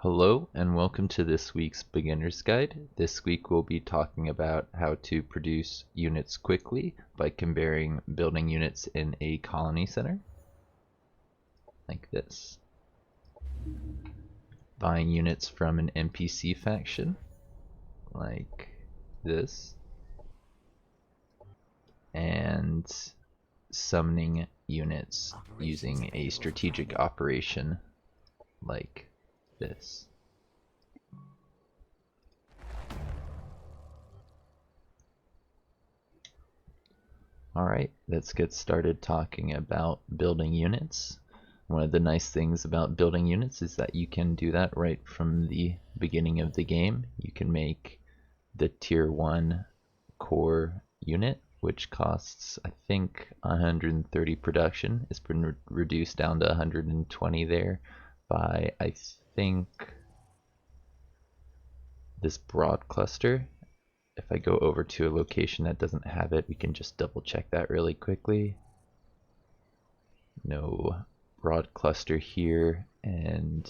Hello and welcome to this week's beginner's guide. This week we'll be talking about how to produce units quickly by comparing building units in a colony center, like this. Buying units from an NPC faction, like this. And summoning units using a strategic operation, like this. Alright, let's get started talking about building units. One of the nice things about building units is that you can do that right from the beginning of the game. You can make the tier 1 core unit, which costs, I think, 130 production. It's been reduced down to 120 there by, I think, this broad cluster. If I go over to a location that doesn't have it, we can just double check that really quickly. No broad cluster here, and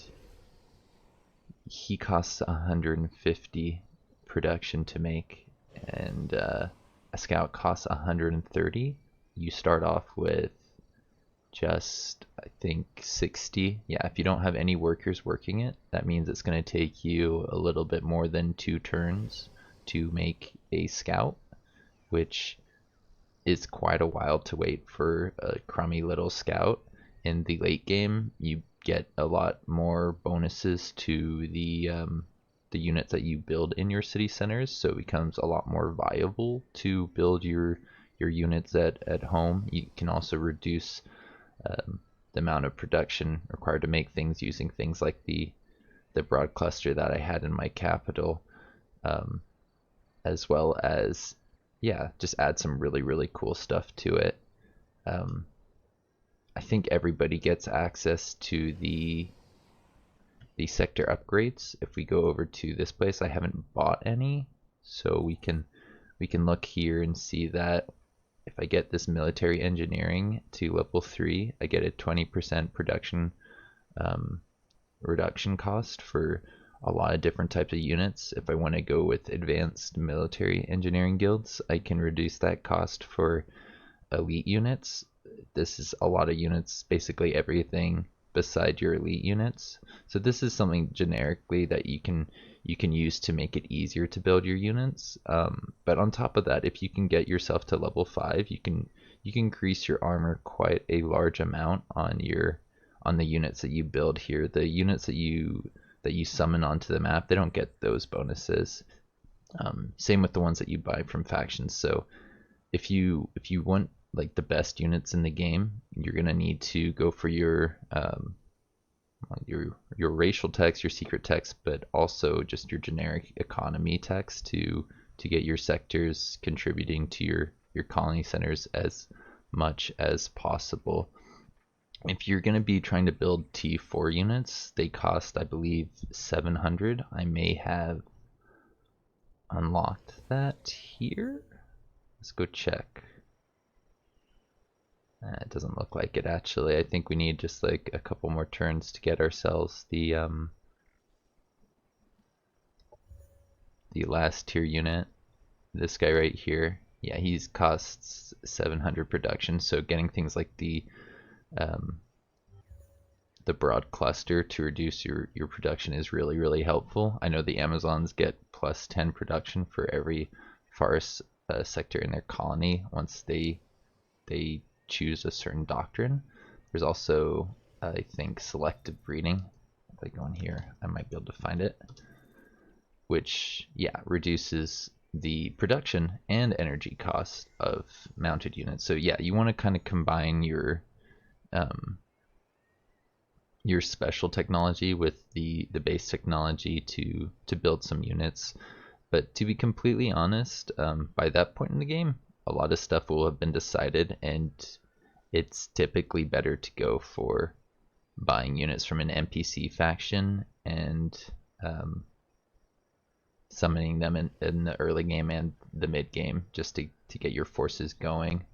he costs 150 production to make, and a scout costs 130. You start off with just, I think, 60. Yeah, if you don't have any workers working it, that means it's going to take you a little bit more than 2 turns to make a scout, which is quite a while to wait for a crummy little scout. In the late game, you get a lot more bonuses to the units that you build in your city centers, so it becomes a lot more viable to build your units at home. You can also reduce the amount of production required to make things using things like the broad cluster that I had in my capital, as well as, yeah, just add some really cool stuff to it. I think everybody gets access to the sector upgrades. If we go over to this place, I haven't bought any, so we can look here and see that if I get this military engineering to level 3, I get a 20% production reduction cost for a lot of different types of units. If I want to go with advanced military engineering guilds, I can reduce that cost for elite units. This is a lot of units, basically everything beside your elite units. So this is something generically that you can use to make it easier to build your units. But on top of that, if you can get yourself to level 5, you can increase your armor quite a large amount on the units that you build here. The units that you summon onto the map, they don't get those bonuses. Same with the ones that you buy from factions. So if you want like the best units in the game, you're gonna need to go for your racial text, your secret text, but also just your generic economy text to get your sectors contributing to your colony centers as much as possible. If you're going to be trying to build T4 units, they cost, I believe, 700. I may have unlocked that here. Let's go check. It doesn't look like it, actually. I think we need just like a couple more turns to get ourselves the last tier unit. This guy right here, yeah, he costs 700 production, so getting things like the broad cluster to reduce your production is really helpful. I know the Amazons get plus 10 production for every forest sector in their colony once they choose a certain doctrine. There's also, I think, selective breeding. If I go in here, I might be able to find it, which, yeah, reduces the production and energy cost of mounted units. So yeah, you want to kind of combine your special technology with the base technology to build some units. But to be completely honest, by that point in the game, a lot of stuff will have been decided, and it's typically better to go for buying units from an NPC faction and summoning them in the early game and the mid game, just to get your forces going.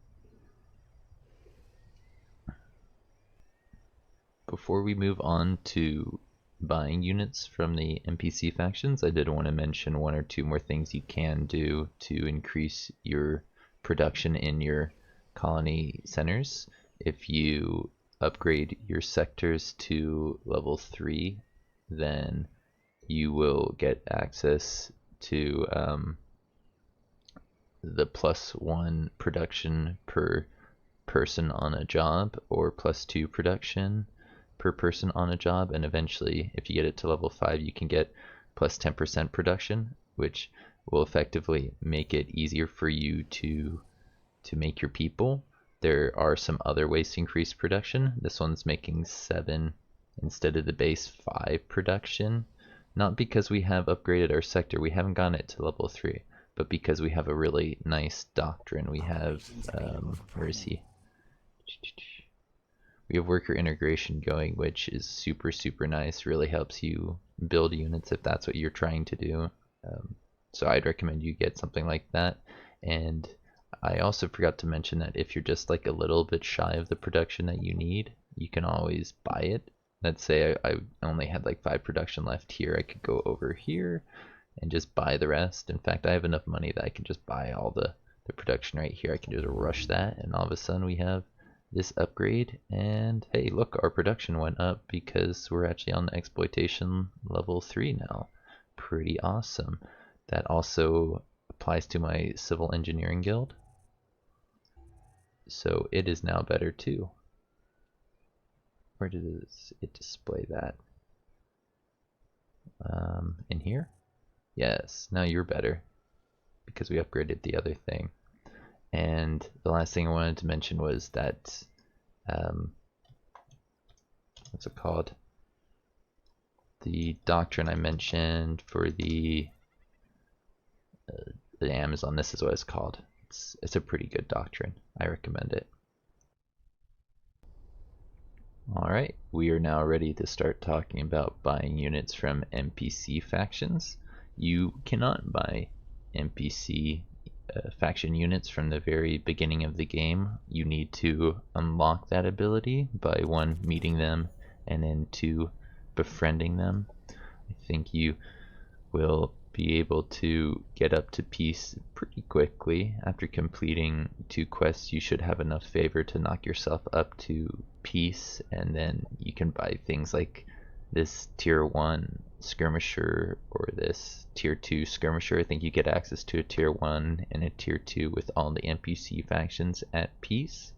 Before we move on to buying units from the NPC factions, I did want to mention one or two more things you can do to increase your production in your colony centers. If you upgrade your sectors to level 3, then you will get access to the +1 production per person on a job, or +2 production per person on a job, and eventually if you get it to level 5 you can get +10% production, which will effectively make it easier for you to make your people. There are some other ways to increase production. This one's making 7 instead of the base 5 production, not because we have upgraded our sector, we haven't gotten it to level 3, but because we have a really nice doctrine. We have where is he? We have worker integration going, which is super nice. Really helps you build units if that's what you're trying to do. So I'd recommend you get something like that. And I also forgot to mention that if you're just like a little bit shy of the production that you need, you can always buy it. Let's say I only had like 5 production left here, I could go over here and just buy the rest. In fact, I have enough money that I can just buy all the production right here. I can just rush that, and all of a sudden we have this upgrade, and hey, look, our production went up because we're actually on the exploitation level 3 now. Pretty awesome. That also applies to my civil engineering guild, so it is now better too. Where does it display that? In here? Yes, now you're better because we upgraded the other thing. And the last thing I wanted to mention was that, what's it called? The doctrine I mentioned for the Amazon, this is what it's called. It's a pretty good doctrine. I recommend it. Alright, we are now ready to start talking about buying units from NPC factions. You cannot buy NPC faction units from the very beginning of the game. You need to unlock that ability by 1, meeting them, and then 2, befriending them. I think you will be able to get up to peace pretty quickly. After completing 2 quests, you should have enough favor to knock yourself up to peace, and then you can buy things like this tier 1 skirmisher or this tier 2 skirmisher. I think you get access to a tier 1 and a tier 2 with all the NPC factions at peace.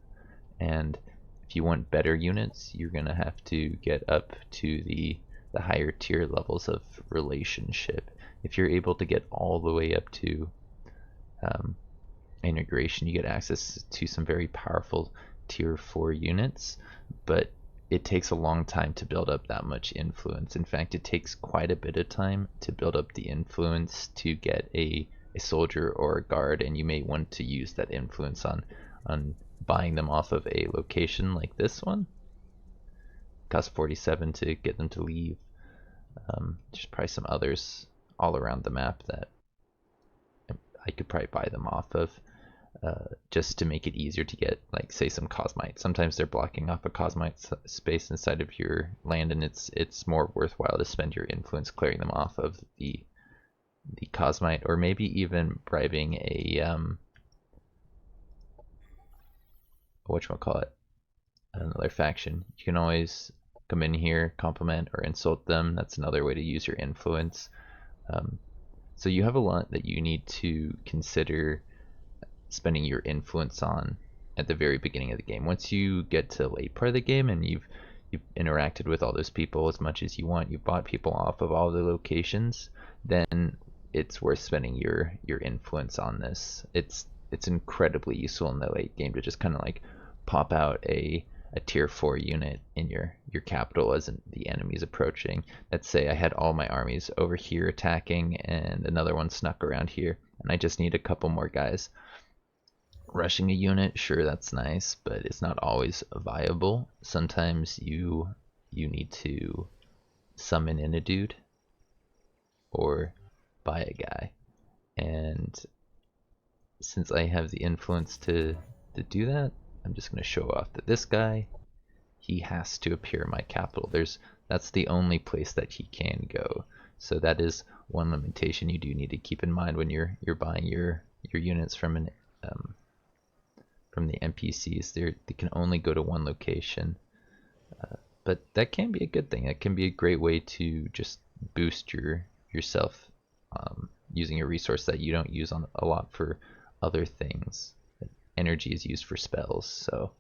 And if you want better units, you're gonna have to get up to the higher tier levels of relationship. If you're able to get all the way up to integration, you get access to some very powerful tier 4 units, but it takes a long time to build up that much influence. In fact, it takes quite a bit of time to build up the influence to get a soldier or a guard, and you may want to use that influence on buying them off of a location like this one. It costs 47 to get them to leave. There's probably some others all around the map that I could probably buy them off of, just to make it easier to get, like, say, some cosmite. Sometimes they're blocking off a cosmite space inside of your land, and it's more worthwhile to spend your influence clearing them off of the cosmite, or maybe even bribing a whatchamacallit, another faction. You can always come in here, compliment or insult them. That's another way to use your influence. So you have a lot that you need to consider spending your influence on at the very beginning of the game. Once you get to the late part of the game and you've interacted with all those people as much as you want, you've bought people off of all the locations, then it's worth spending your influence on this. It's incredibly useful in the late game to just kind of like pop out a tier 4 unit in your capital as the enemy's approaching. Let's say I had all my armies over here attacking and another one snuck around here, and I just need a couple more guys. Rushing a unit, sure, that's nice, but it's not always viable. Sometimes you need to summon in a dude or buy a guy, and since I have the influence to do that, I'm just going to show off that this guy, he has to appear in my capital. There's That's the only place that he can go. So that is one limitation you do need to keep in mind when you're buying your units from from the NPCs. They can only go to one location, but that can be a good thing. That can be a great way to just boost yourself using a resource that you don't use on a lot for other things. Energy is used for spells, so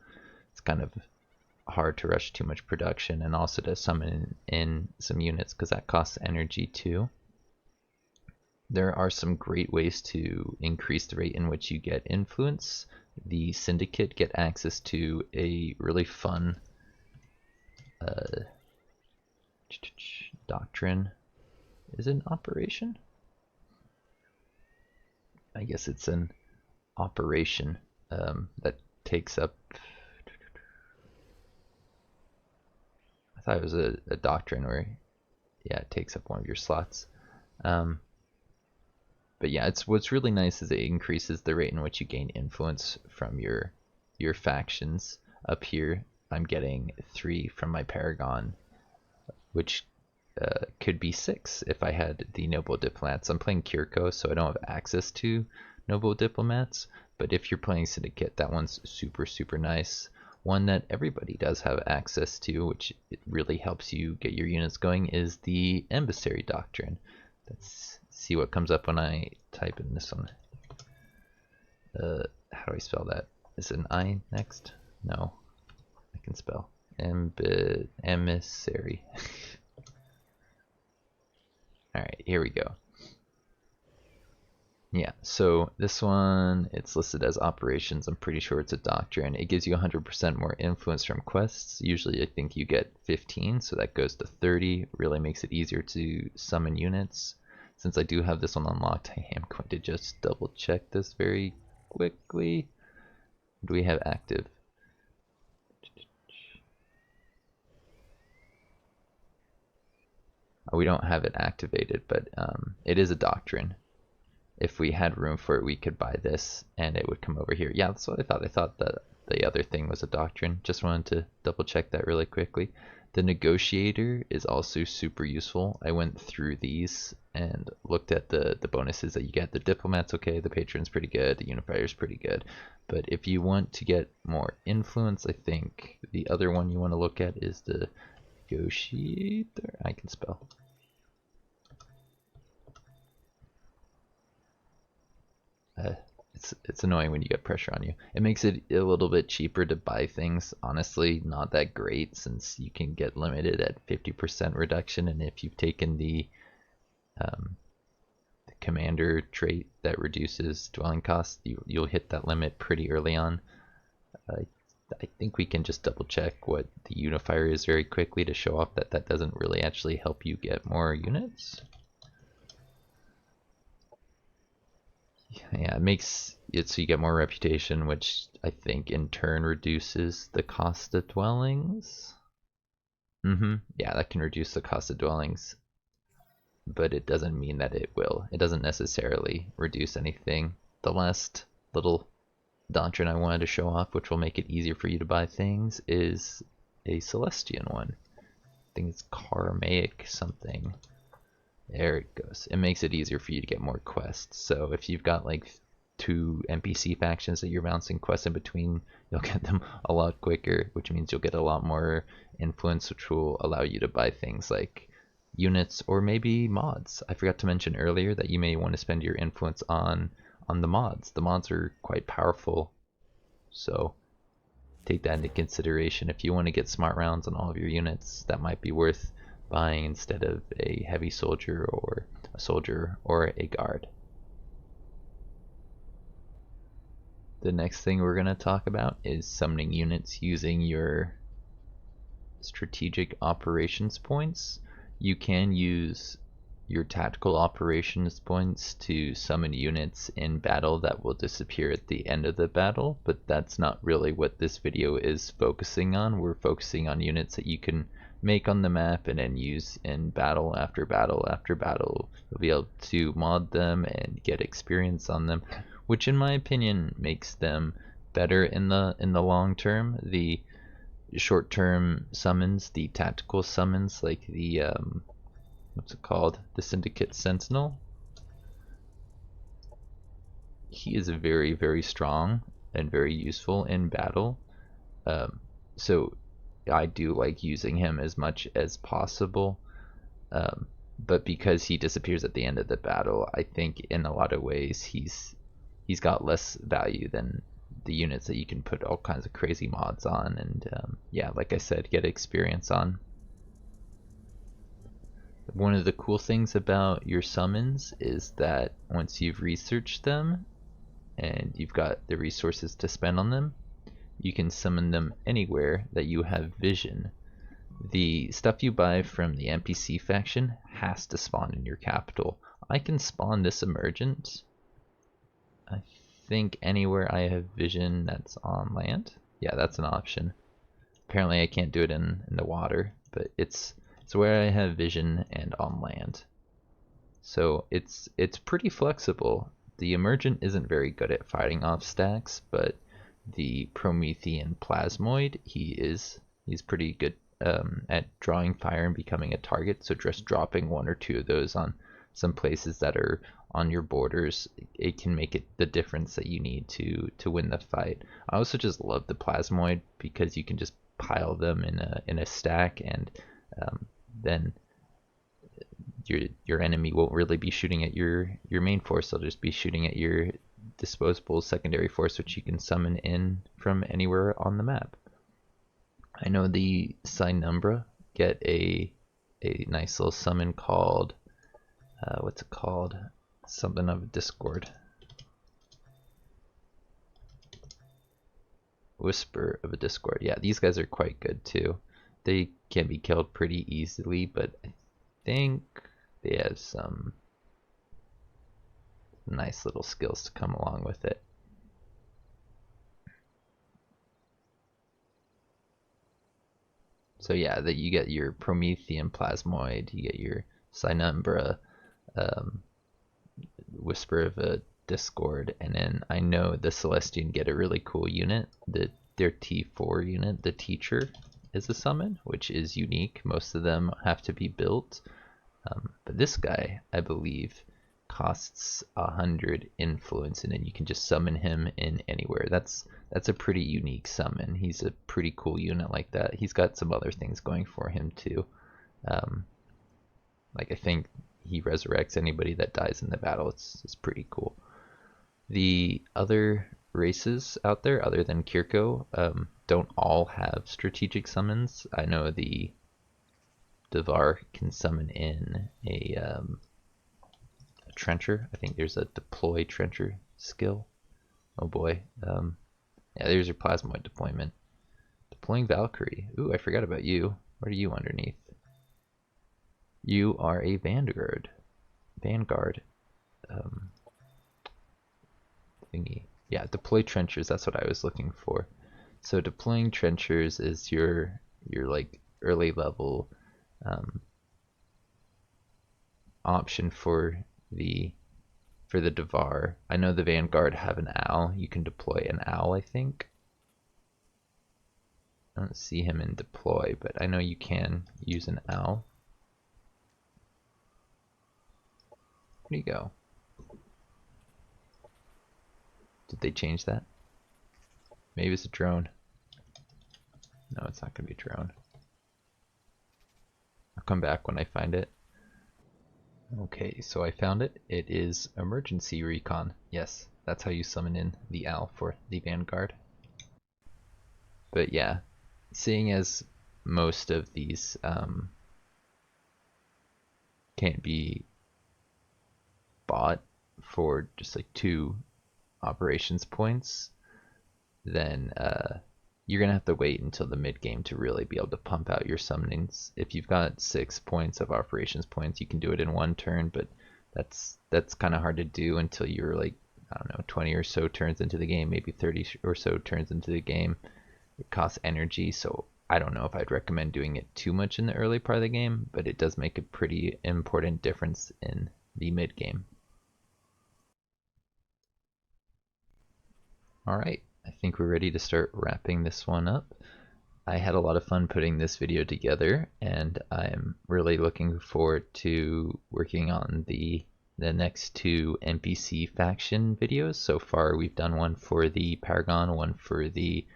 it's kind of hard to rush too much production, and also to summon in some units because that costs energy too. There are some great ways to increase the rate in which you get influence. The Syndicate get access to a really fun doctrine. Is it an operation? I guess it's an operation that takes up. I thought it was a doctrine where, yeah, it takes up one of your slots. But yeah, what's really nice is it increases the rate in which you gain influence from your factions. Up here, I'm getting 3 from my Paragon, which could be 6 if I had the Noble Diplomats. I'm playing Kirko, so I don't have access to Noble Diplomats, but if you're playing Syndicate, that one's super, super nice. One that everybody does have access to, which it really helps you get your units going, is the Emissary Doctrine. Let's see what comes up when I type in this one. How do I spell that? Is it an I next? No, I can spell emissary. Alright, here we go. Yeah, so this one, it's listed as operations. I'm pretty sure it's a doctrine. It gives you 100% more influence from quests. Usually I think you get 15, so that goes to 30. Really makes it easier to summon units. Since I do have this one unlocked, I am going to just double check this very quickly. What do we have active? We don't have it activated, but it is a doctrine. If we had room for it, we could buy this and it would come over here. Yeah, that's what I thought. I thought that the other thing was a doctrine. Just wanted to double check that really quickly. The negotiator is also super useful. I went through these and looked at the bonuses that you get. The diplomat's okay, the patron's pretty good, the unifier's pretty good. But if you want to get more influence, I think the other one you want to look at is the negotiator. I can spell. It's annoying when you get pressure on you. It makes it a little bit cheaper to buy things. Honestly, not that great, since you can get limited at 50% reduction, and if you've taken the commander trait that reduces dwelling costs, you'll hit that limit pretty early on. I think we can just double check what the unifier is very quickly to show off that that doesn't really actually help you get more units. Yeah, it makes it so you get more reputation, which I think in turn reduces the cost of dwellings. Yeah, that can reduce the cost of dwellings, but it doesn't mean that it will. It doesn't necessarily reduce anything. The last little doctrine I wanted to show off, which will make it easier for you to buy things, is a Celestian one. I think it's Karmaic something. There it goes. It makes it easier for you to get more quests. So if you've got like 2 NPC factions that you're bouncing quests in between, you'll get them a lot quicker, which means you'll get a lot more influence, which will allow you to buy things like units or maybe mods. I forgot to mention earlier that you may want to spend your influence on the mods. The mods are quite powerful, so take that into consideration. If you want to get smart rounds on all of your units, that might be worth buying instead of a heavy soldier or a guard. The next thing we're going to talk about is summoning units using your strategic operations points. You can use your tactical operations points to summon units in battle that will disappear at the end of the battle, but that's not really what this video is focusing on. We're focusing on units that you can make on the map and then use in battle after battle after battle. You'll be able to mod them and get experience on them, which in my opinion makes them better in the long term. The short-term summons, the tactical summons, like the what's it called? The Syndicate Sentinel. He is very, very strong and very useful in battle. So I do like using him as much as possible. But because he disappears at the end of the battle, I think in a lot of ways he's got less value than the units that you can put all kinds of crazy mods on, and yeah, like I said, get experience on. One of the cool things about your summons is that once you've researched them and you've got the resources to spend on them, you can summon them anywhere that you have vision. The stuff you buy from the NPC faction has to spawn in your capital. I can spawn this emergent, I think, anywhere I have vision that's on land. Yeah, that's an option. Apparently I can't do it in the water, but it's where I have vision and on land. So it's pretty flexible. The emergent isn't very good at fighting off stacks, but the Promethean Plasmoid, he's pretty good at drawing fire and becoming a target. So just dropping one or two of those on some places that are on your borders, it can make it the difference that you need to win the fight. I also just love the Plasmoid because you can just pile them in a stack, and then your enemy won't really be shooting at your main force. They'll just be shooting at your disposable secondary force, which you can summon in from anywhere on the map. I know the Cynumbra get a nice little summon called what's it called? Something of Discord. Whisper of a Discord. Yeah, these guys are quite good too. They can be killed pretty easily, but I think they have some nice little skills to come along with it. So yeah, that you get your Promethean Plasmoid, you get your Cynumbra, Whisper of a Discord, and then I know the Celestian get a really cool unit. Their T4 unit, the Teacher, is a summon, which is unique. Most of them have to be built, but this guy, I believe, costs 100 influence, and then you can just summon him in anywhere. That's a pretty unique summon. He's a pretty cool unit like that. He's got some other things going for him too. Like I think he resurrects anybody that dies in the battle. It's pretty cool. The other races out there, other than Kirko, don't all have strategic summons. I know the Devar can summon in a trencher. I think there's a deploy trencher skill. Oh boy. Yeah, there's your Plasmoid deployment. Deploying Valkyrie. Ooh, I forgot about you. What are you underneath? You are a Vanguard. Thingy. Yeah, deploy trenchers. That's what I was looking for. So deploying trenchers is your like early level option for the Devar. I know the Vanguard have an owl. You can deploy an owl, I think. I don't see him in deploy, but I know you can use an owl. Where do you go? Did they change that? Maybe it's a drone. No, it's not going to be a drone. I'll come back when I find it. Okay, so I found it. It is Emergency Recon. Yes, that's how you summon in the owl for the Vanguard. But yeah, seeing as most of these can't be bought for just like 2 operations points, then you're gonna have to wait until the mid game to really be able to pump out your summonings. If you've got 6 points of operations points, you can do it in 1 turn, but that's kind of hard to do until you're like, I don't know, 20 or so turns into the game, maybe 30 or so turns into the game. It costs energy, so I don't know if I'd recommend doing it too much in the early part of the game, but it does make a pretty important difference in the mid game. Alright, I think we're ready to start wrapping this one up. I had a lot of fun putting this video together, and I'm really looking forward to working on the next two NPC faction videos. So far, we've done one for the Paragon, one for the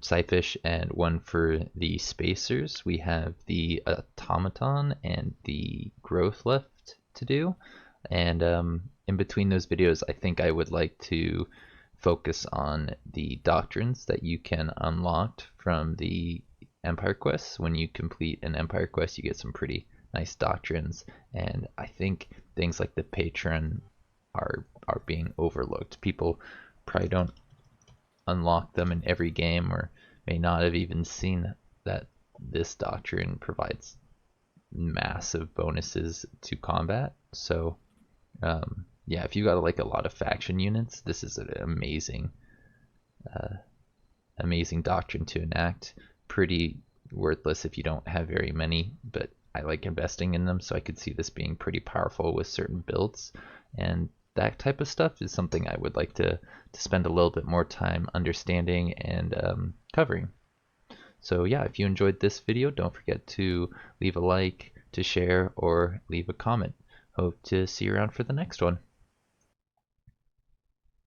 Cyfish, and one for the Spacers. We have the Automaton and the Growth left to do, and in between those videos, I think I would like to focus on the doctrines that you can unlock from the Empire quests. When you complete an Empire quest, you get some pretty nice doctrines, and I think things like the Patron are being overlooked. People probably don't unlock them in every game, or may not have even seen that this doctrine provides massive bonuses to combat. So yeah, if you got like a lot of faction units, this is an amazing doctrine to enact. Pretty worthless if you don't have very many, but I like investing in them, so I could see this being pretty powerful with certain builds. And that type of stuff is something I would like to spend a little bit more time understanding and covering. So yeah, if you enjoyed this video, don't forget to leave a like, to share, or leave a comment. Hope to see you around for the next one.